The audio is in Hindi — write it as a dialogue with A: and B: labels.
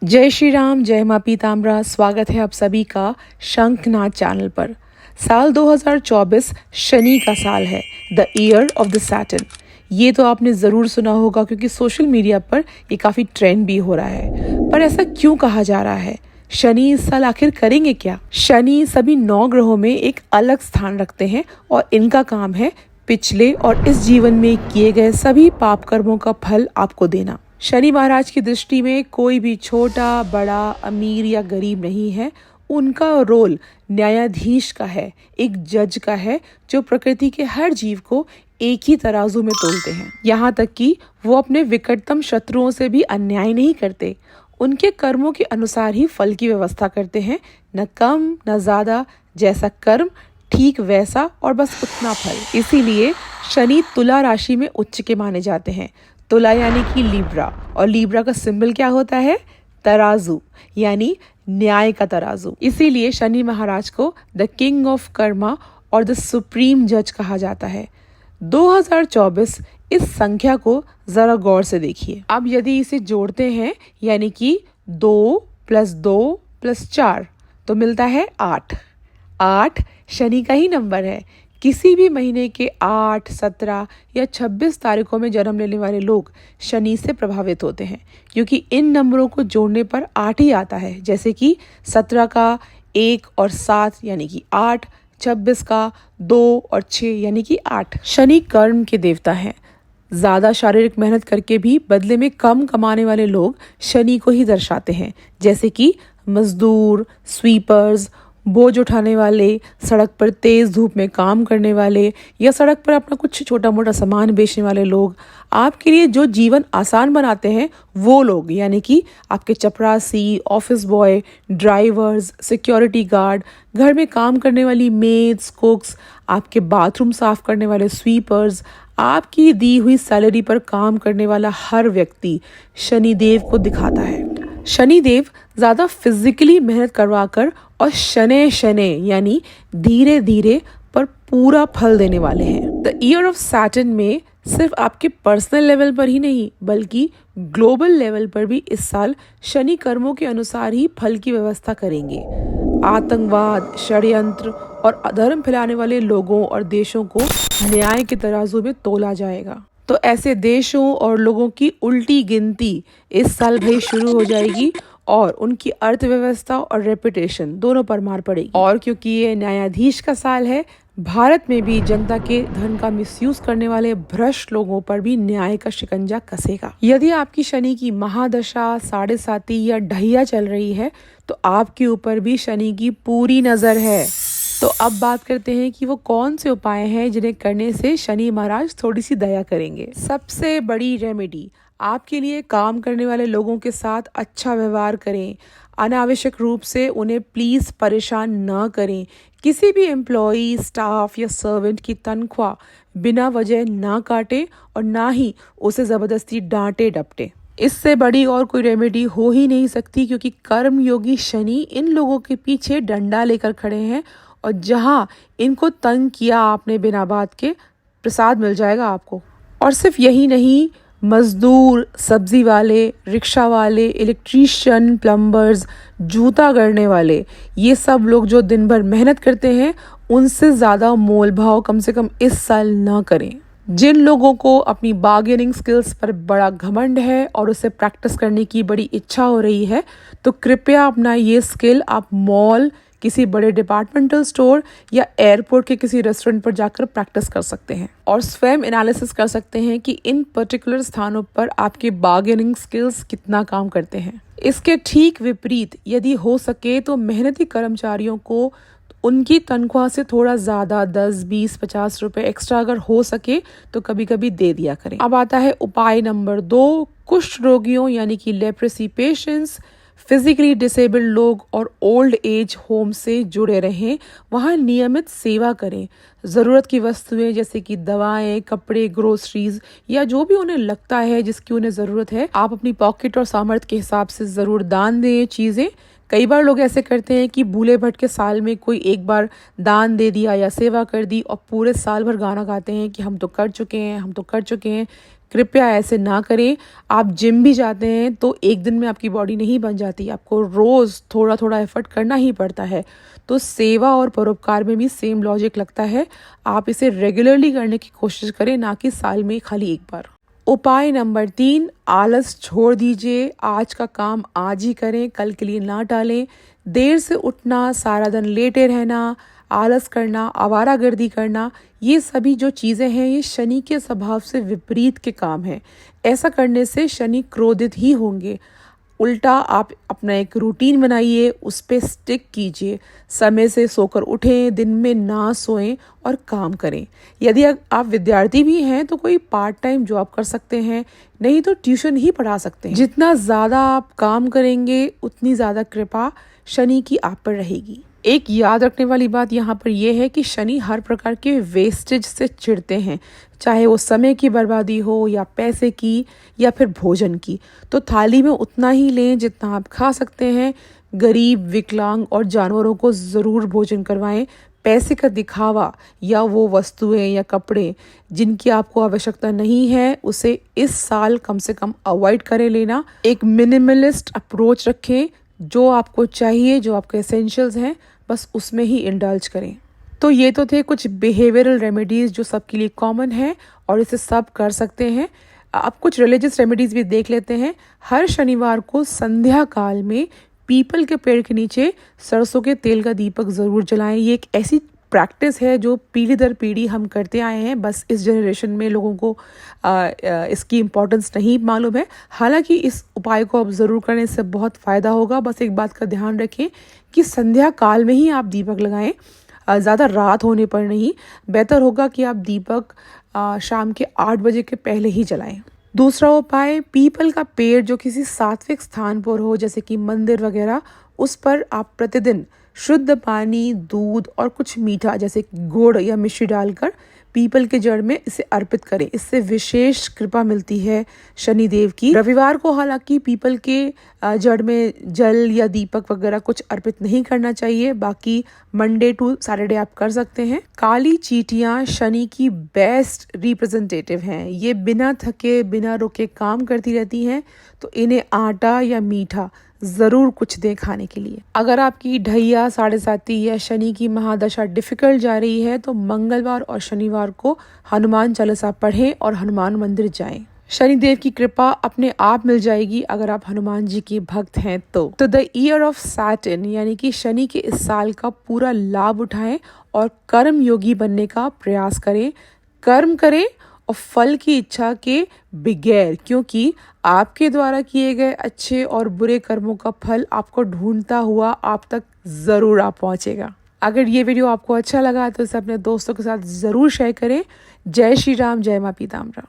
A: जय श्री राम, जय माँ पीताम्बरा। स्वागत है आप सभी का शंखनाद चैनल पर। साल 2024 शनि का साल है, the year of the Saturn. ये तो आपने ज़रूर सुना होगा क्योंकि सोशल मीडिया पर ये काफ़ी ट्रेंड भी हो रहा है। पर ऐसा क्यों कहा जा रहा है? शनि इस साल आखिर करेंगे क्या? शनि सभी 9 ग्रहों में एक अलग स्थान रखते हैं और इनका काम है पिछले और इस जीवन में किए गए सभी पाप कर्मों का फल आपको देना। शनि महाराज की दृष्टि में कोई भी छोटा बड़ा अमीर या गरीब नहीं है। उनका रोल न्यायाधीश का है, एक जज का है जो प्रकृति के हर जीव को एक ही तराजू में तोलते हैं। यहाँ तक कि वो अपने विकटतम शत्रुओं से भी अन्याय नहीं करते। उनके कर्मों के अनुसार ही फल की व्यवस्था करते हैं, न कम न ज्यादा। जैसा कर्म ठीक वैसा और बस उतना फल। इसीलिए शनि तुला राशि में उच्च के माने जाते हैं। तुला यानी कि लिब्रा, और लिब्रा का सिंबल क्या होता है? तराजू, यानी न्याय का तराजू। इसीलिए शनि महाराज को द किंग ऑफ कर्मा और द सुप्रीम जज कहा जाता है। 2024 इस संख्या को जरा गौर से देखिए। अब यदि इसे जोड़ते हैं यानी कि 2 + 2 + 4 तो मिलता है 8। 8 शनि का ही नंबर है। किसी भी महीने के 8, 17 या 26 तारीखों में जन्म लेने वाले लोग शनि से प्रभावित होते हैं, क्योंकि इन नंबरों को जोड़ने पर 8 ही आता है। जैसे कि 17 का 1 और 7 यानी कि 8, 26 का 2 और 6 यानी कि 8। शनि कर्म के देवता हैं। ज्यादा शारीरिक मेहनत करके भी बदले में कम कमाने वाले लोग शनि को ही दर्शाते हैं। जैसे कि मजदूर, स्वीपर्स, बोझ उठाने वाले, सड़क पर तेज धूप में काम करने वाले या सड़क पर अपना कुछ छोटा मोटा सामान बेचने वाले लोग। आपके लिए जो जीवन आसान बनाते हैं वो लोग, यानी कि आपके चपरासी, office boy, drivers, security guard, घर में काम करने वाली मेड्स, कुक्स, आपके बाथरूम साफ करने वाले स्वीपर्स, आपकी दी हुई सैलरी पर काम करने वाला हर व्यक्ति शनिदेव को दिखाता है। शनिदेव ज्यादा फिजिकली मेहनत करवाकर और शनै शनै यानी धीरे धीरे पर पूरा फल देने वाले हैं। द ईयर ऑफ सैटर्न में सिर्फ आपके पर्सनल लेवल पर ही नहीं बल्कि ग्लोबल लेवल पर भी इस साल शनि कर्मों के अनुसार ही फल की व्यवस्था करेंगे। आतंकवाद, षड्यंत्र और अधर्म फैलाने वाले लोगों और देशों को न्याय के तराजू में तोला जाएगा। तो ऐसे देशों और लोगों की उल्टी गिनती इस साल भाई शुरू हो जाएगी और उनकी अर्थव्यवस्था और रेपुटेशन दोनों पर मार पड़ेगी। और क्योंकि ये न्यायाधीश का साल है, भारत में भी जनता के धन का मिसयूज करने वाले भ्रष्ट लोगों पर भी न्याय का शिकंजा कसेगा। यदि आपकी शनि की महादशा, 7.5 या ढैया चल रही है तो आपके ऊपर भी शनि की पूरी नजर है। तो अब बात करते हैं कि वो कौन से उपाय हैं जिन्हें करने से शनि महाराज थोड़ी सी दया करेंगे। सबसे बड़ी रेमेडी, आपके लिए काम करने वाले लोगों के साथ अच्छा व्यवहार करें। अनावश्यक रूप से उन्हें प्लीज परेशान न करें। किसी भी एम्प्लॉई, स्टाफ या सर्वेंट की तनख्वाह बिना वजह ना काटें और ना ही उसे जबरदस्ती डांटे डपटे। इससे बड़ी और कोई रेमेडी हो ही नहीं सकती, क्योंकि कर्म योगी शनि इन लोगों के पीछे डंडा लेकर खड़े हैं और जहां इनको तंग किया आपने बिना बात के, प्रसाद मिल जाएगा आपको। और सिर्फ यही नहीं, मजदूर, सब्जी वाले, रिक्शा वाले, इलेक्ट्रीशियन, प्लम्बर्स, जूता गढ़ने वाले, ये सब लोग जो दिन भर मेहनत करते हैं उनसे ज्यादा मोल भाव कम से कम इस साल न करें। जिन लोगों को अपनी बार्गेनिंग स्किल्स पर बड़ा घमंड है और उसे प्रैक्टिस करने की बड़ी इच्छा हो रही है, तो कृपया अपना ये स्किल आप मॉल, किसी बड़े डिपार्टमेंटल स्टोर या एयरपोर्ट के किसी रेस्टोरेंट पर जाकर प्रैक्टिस कर सकते हैं और स्वयं एनालिसिस कर सकते हैं कि इन पर्टिकुलर स्थानों पर आपके बार्गेनिंग स्किल्स कितना काम करते हैं। इसके ठीक विपरीत, यदि हो सके तो मेहनती कर्मचारियों को उनकी तनख्वाह से थोड़ा ज्यादा 10, 20, 50 रुपए एक्स्ट्रा अगर हो सके तो कभी कभी दे दिया करें। अब आता है उपाय नंबर 2, कुष्ठ रोगियों यानी कि लेप्रेसी पेशेंट्स, फिजिकली डिसेबल्ड लोग और ओल्ड एज होम से जुड़े रहें, वहाँ नियमित सेवा करें। ज़रूरत की वस्तुएं जैसे कि दवाएं, कपड़े, ग्रोसरीज या जो भी उन्हें लगता है जिसकी उन्हें ज़रूरत है, आप अपनी पॉकेट और सामर्थ्य के हिसाब से ज़रूर दान दें चीज़ें। कई बार लोग ऐसे करते हैं कि भूले भटके साल में कोई एक बार दान दे दिया या सेवा कर दी और पूरे साल भर गाना गाते हैं कि हम तो कर चुके हैं, हम तो कर चुके हैं। कृपया ऐसे ना करें। आप जिम भी जाते हैं तो एक दिन में आपकी बॉडी नहीं बन जाती, आपको रोज़ थोड़ा थोड़ा एफर्ट करना ही पड़ता है। तो सेवा और परोपकार में भी सेम लॉजिक लगता है। आप इसे रेगुलरली करने की कोशिश करें, ना कि साल में खाली एक बार। उपाय नंबर 3, आलस छोड़ दीजिए। आज का काम आज ही करें, कल के लिए ना टालें। देर से उठना, सारा दिन लेटे रहना, आलस करना, आवारागर्दी करना, ये सभी जो चीज़ें हैं ये शनि के स्वभाव से विपरीत के काम हैं। ऐसा करने से शनि क्रोधित ही होंगे। उल्टा आप अपना एक रूटीन बनाइए, उस पे स्टिक कीजिए। समय से सोकर उठें, दिन में ना सोएं और काम करें। यदि आप विद्यार्थी भी हैं तो कोई पार्ट टाइम जॉब कर सकते हैं, नहीं तो ट्यूशन ही पढ़ा सकते हैं। जितना ज़्यादा आप काम करेंगे उतनी ज़्यादा कृपा शनि की आप पर रहेगी। एक याद रखने वाली बात यहाँ पर यह है कि शनि हर प्रकार के वेस्टेज से चिढ़ते हैं, चाहे वो समय की बर्बादी हो या पैसे की या फिर भोजन की। तो थाली में उतना ही लें जितना आप खा सकते हैं। गरीब, विकलांग और जानवरों को ज़रूर भोजन करवाएं। पैसे का दिखावा या वो वस्तुएं या कपड़े जिनकी आपको आवश्यकता नहीं है, उसे इस साल कम से कम अवॉइड करें लेना। एक मिनिमलिस्ट अप्रोच रखें, जो आपको चाहिए, जो आपके एसेंशियल्स हैं, बस उसमें ही इंडल्ज करें। तो ये तो थे कुछ बिहेवियरल रेमेडीज़ जो सबके लिए कॉमन है और इसे सब कर सकते हैं। अब कुछ रिलीजियस रेमेडीज़ भी देख लेते हैं। हर शनिवार को संध्या काल में पीपल के पेड़ के नीचे सरसों के तेल का दीपक ज़रूर जलाएं। ये एक ऐसी प्रैक्टिस है जो पीढ़ी दर पीढ़ी हम करते आए हैं, बस इस जनरेशन में लोगों को इसकी इम्पोर्टेंस नहीं मालूम है। हालांकि इस उपाय को आप ज़रूर करें, इससे बहुत फ़ायदा होगा। बस एक बात का ध्यान रखें कि संध्या काल में ही आप दीपक लगाएं, ज़्यादा रात होने पर नहीं। बेहतर होगा कि आप दीपक शाम के 8 बजे के पहले ही जलाएं। दूसरा उपाय, पीपल का पेड़ जो किसी सात्विक स्थान पर हो, जैसे कि मंदिर वगैरह, उस पर आप प्रतिदिन शुद्ध पानी, दूध और कुछ मीठा जैसे गुड़ या मिश्री डालकर पीपल के जड़ में इसे अर्पित करें। इससे विशेष कृपा मिलती है शनिदेव की। रविवार को हालांकि पीपल के जड़ में जल या दीपक वगैरह कुछ अर्पित नहीं करना चाहिए। बाकी मंडे टू सैटरडे आप कर सकते हैं। काली चींटियां शनि की बेस्ट रिप्रेजेंटेटिव हैं। ये बिना थके, बिना रुके काम करती रहती हैं, तो इन्हें आटा या मीठा ज़रूर कुछ दें खाने के लिए। अगर आपकी ढैया, साढ़े साती या शनि की महादशा डिफ़िकल्ट जा रही है तो मंगलवार और शनिवार को हनुमान चालीसा पढ़ें और हनुमान मंदिर जाएं। शनिदेव की कृपा अपने आप मिल जाएगी अगर आप हनुमान जी की भक्त हैं तो द ईयर ऑफ सैटर्न यानी कि शनि के इस साल का पूरा लाभ उठाएं और कर्म योगी बनने का प्रयास करें। कर्म करें और फल की इच्छा के बगैर, क्योंकि आपके द्वारा किए गए अच्छे और बुरे कर्मों का फल आपको ढूंढता हुआ आप तक ज़रूर आ पहुंचेगा। अगर ये वीडियो आपको अच्छा लगा तो इसे अपने दोस्तों के साथ ज़रूर शेयर करें। जय श्री राम, जय मां पीताम्बरा।